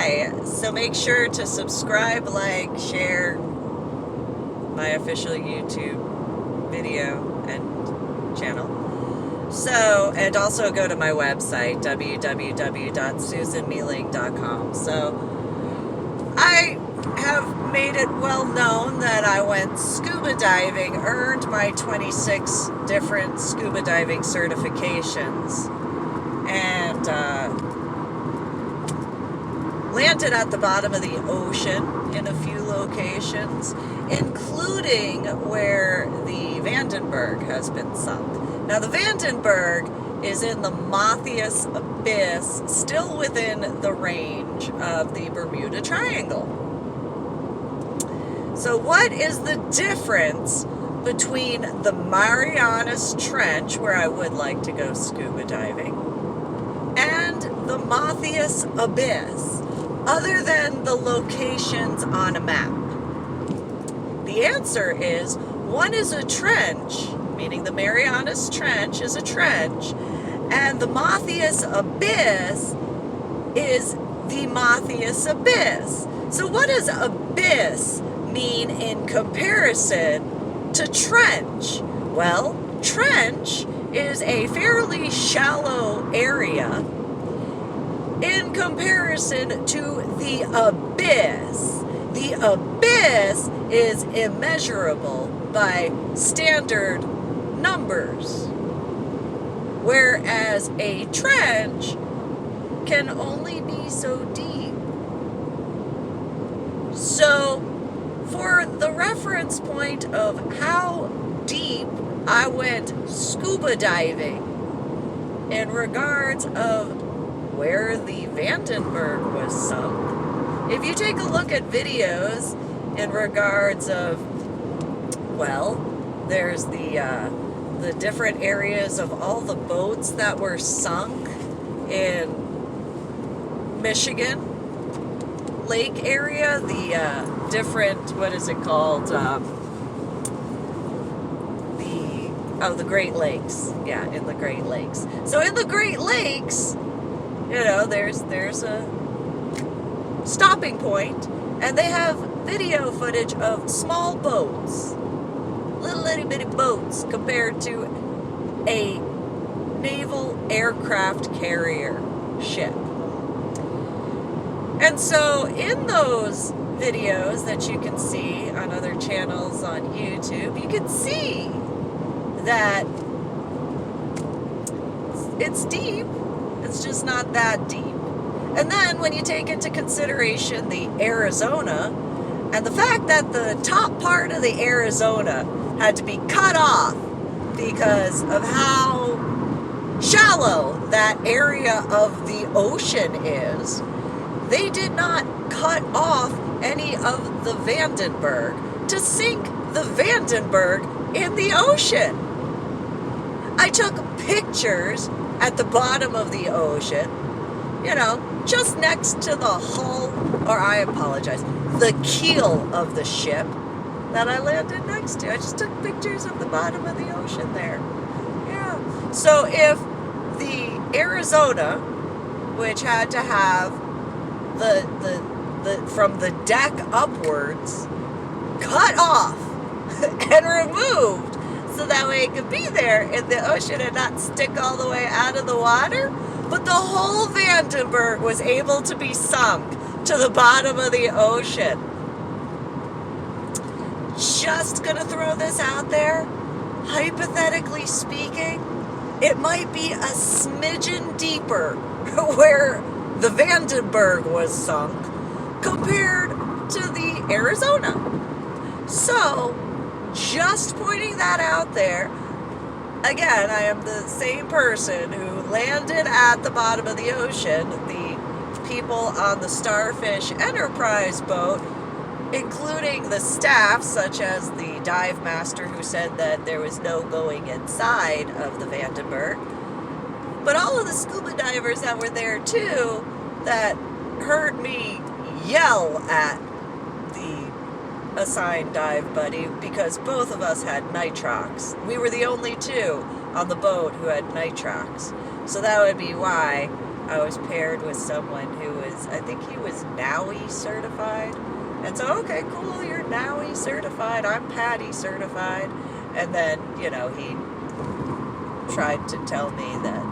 Hi! So make sure to subscribe, like, share my official YouTube video and channel. So, and also go to my website, www.susanmealing.com. So, I have made it well known that I went scuba diving, earned my 26 different scuba diving certifications, and landed at the bottom of the ocean in a few locations, including where the Vandenberg has been sunk. Now, the Vandenberg is in the Matthias Abyss, still within the range of the Bermuda Triangle. So what is the difference between the Marina Trench, where I would like to go scuba diving, and the Matthias Abyss, other than the locations on a map? The answer is, one is a trench, meaning the Marianas Trench is a trench, and the Matthias Abyss is the Matthias Abyss. So what does abyss mean in comparison to trench? Well, trench is a fairly shallow area in comparison to the abyss. The abyss is immeasurable by standard numbers, whereas a trench can only be so deep. So, for the reference point of how deep I went scuba diving in regards of where the Vandenberg was sunk, if you take a look at videos in regards of, well, there's the different areas of all the boats that were sunk in Michigan Lake area, the different, what is it called, the Great Lakes. Yeah, in the Great Lakes. So in the Great Lakes, you know, there's a stopping point, and they have video footage of small boats, little itty bitty boats, compared to a naval aircraft carrier ship. And so in those videos that you can see on other channels on YouTube, you can see that it's deep, it's just not that deep. And then when you take into consideration the Arizona, and the fact that the top part of the Arizona had to be cut off because of how shallow that area of the ocean is, they did not cut off any of the Vandenberg to sink the Vandenberg in the ocean. I took pictures at the bottom of the ocean, you know, just next to the hull, or I apologize, the keel of the ship that I landed next to. I just took pictures of the bottom of the ocean there. Yeah. So if the Arizona, which had to have the from the deck upwards cut off and removed so that way it could be there in the ocean and not stick all the way out of the water, but the whole Vandenberg was able to be sunk to the bottom of the ocean. Just gonna throw this out there, hypothetically speaking, it might be a smidgen deeper where the Vandenberg was sunk compared to the Arizona. So, just pointing that out there, again, I am the same person who landed at the bottom of the ocean. The people on the Starfish Enterprise boat, including the staff, such as the dive master who said that there was no going inside of the Vandenberg, but all of the scuba divers that were there too, that heard me yell at the assigned dive buddy, because both of us had nitrox. We were the only two on the boat who had nitrox. So that would be why I was paired with someone who was, I think he was NAUI certified. And so, okay, cool, you're NAUI certified, I'm PADI certified. And then, you know, he tried to tell me that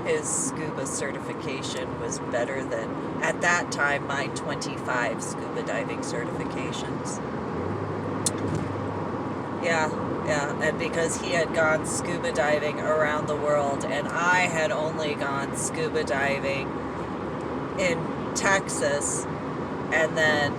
his scuba certification was better than, at that time, my 25 scuba diving certifications. Yeah, and because he had gone scuba diving around the world and I had only gone scuba diving in Texas and then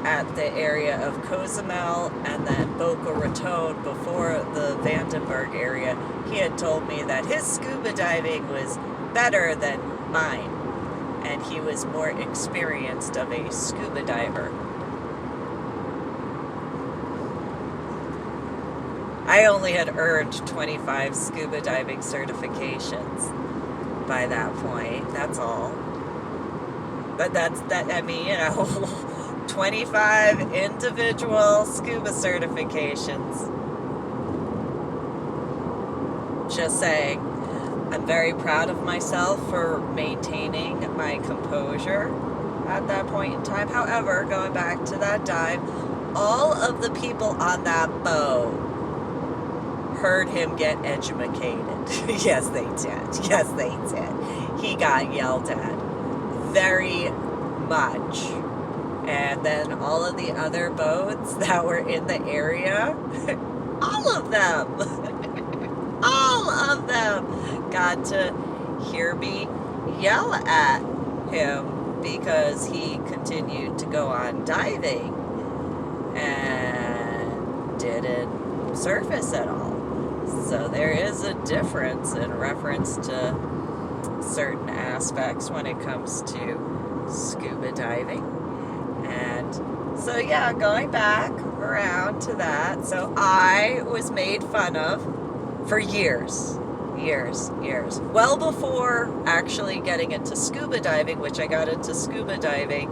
at the area of Cozumel and then Boca Raton before the Vandenberg area, he had told me that his scuba diving was better than mine and he was more experienced of a scuba diver. I only had earned 25 scuba diving certifications by that point. That's all. But I mean, you know, 25 individual scuba certifications. Just saying. I'm very proud of myself for maintaining my composure at that point in time. However, going back to that dive, all of the people on that boat heard him get edumacated. Yes, they did. Yes, they did. He got yelled at very much. And then all of the other boats that were in the area, all of them got to hear me yell at him because he continued to go on diving and didn't surface at all. So there is a difference in reference to certain aspects when it comes to scuba diving. And so yeah, going back around to that, so I was made fun of for years. Well before actually getting into scuba diving, which I got into scuba diving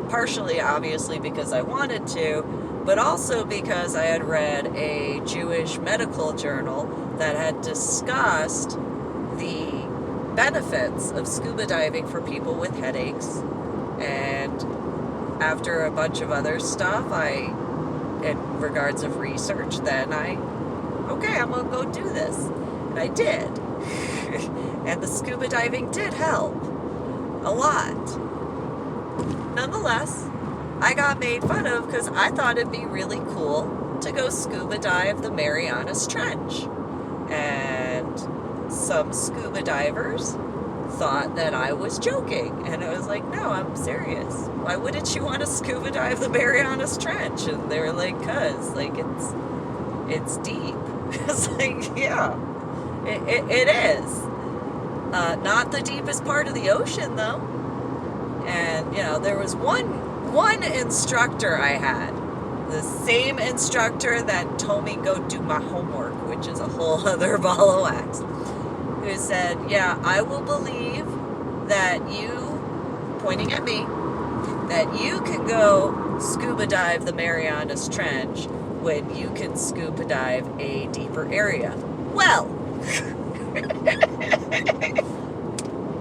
partially obviously because I wanted to, but also because I had read a Jewish medical journal that had discussed the benefits of scuba diving for people with headaches. And after a bunch of other stuff, in regards of research, then okay, I'm gonna go do this. And I did. And the scuba diving did help a lot. Nonetheless, I got made fun of because I thought it'd be really cool to go scuba dive the Mariana Trench. And some scuba divers thought that I was joking. And I was like, no, I'm serious. Why wouldn't you want to scuba dive the Mariana Trench? And they were like, cause like it's deep. It's like, yeah, it is. Not the deepest part of the ocean though. And you know, there was one instructor I had, the same instructor that told me go do my homework, which is a whole other ball of wax, who said, yeah, I will believe that you, pointing at me, that you can go scuba dive the Mariana Trench when you can scuba dive a deeper area. Well,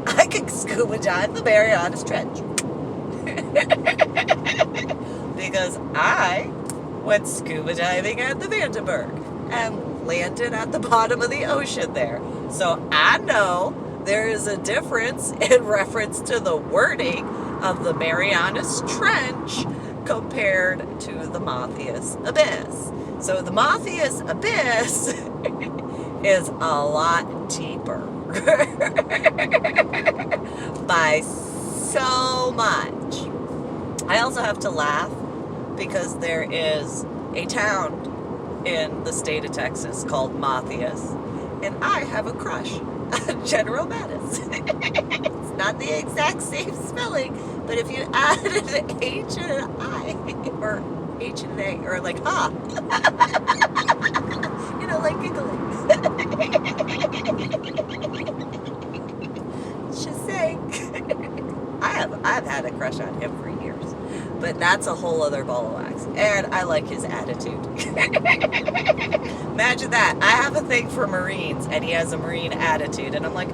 I can scuba dive the Mariana Trench. Because I went scuba diving at the Vandenberg and landed at the bottom of the ocean there. So I know there is a difference in reference to the wording of the Mariana Trench compared to the Matthias Abyss. So the Matthias Abyss is a lot deeper by so much. I also have to laugh because there is a town in the state of Texas called Matthias, and I have a crush on General Mattis. It's not the exact same spelling, but if you add an H and an I, or H and an A, or like ha, you know, like giggling. Just saying. I've had a crush on him for years, but that's a whole other ball of wax. And I like his attitude. Imagine that. I have a thing for Marines, and he has a Marine attitude, and I'm like,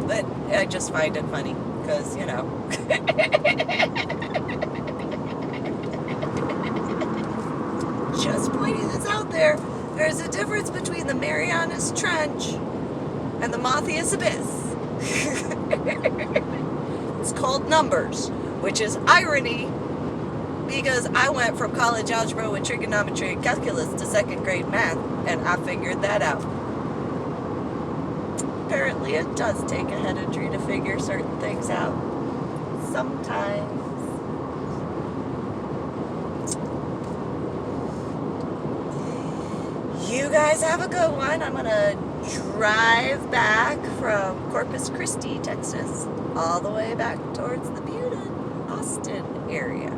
But I just find it funny because, you know. Just pointing this out there. There's a difference between the Marina Trench and the Matthias Abyss. It's called numbers, which is irony because I went from college algebra with trigonometry and calculus to second grade math, and I figured that out. Apparently it does take a head injury to figure certain things out. Sometimes. You guys have a good one. I'm going to drive back from Corpus Christi, Texas, all the way back towards the Butte, Austin area.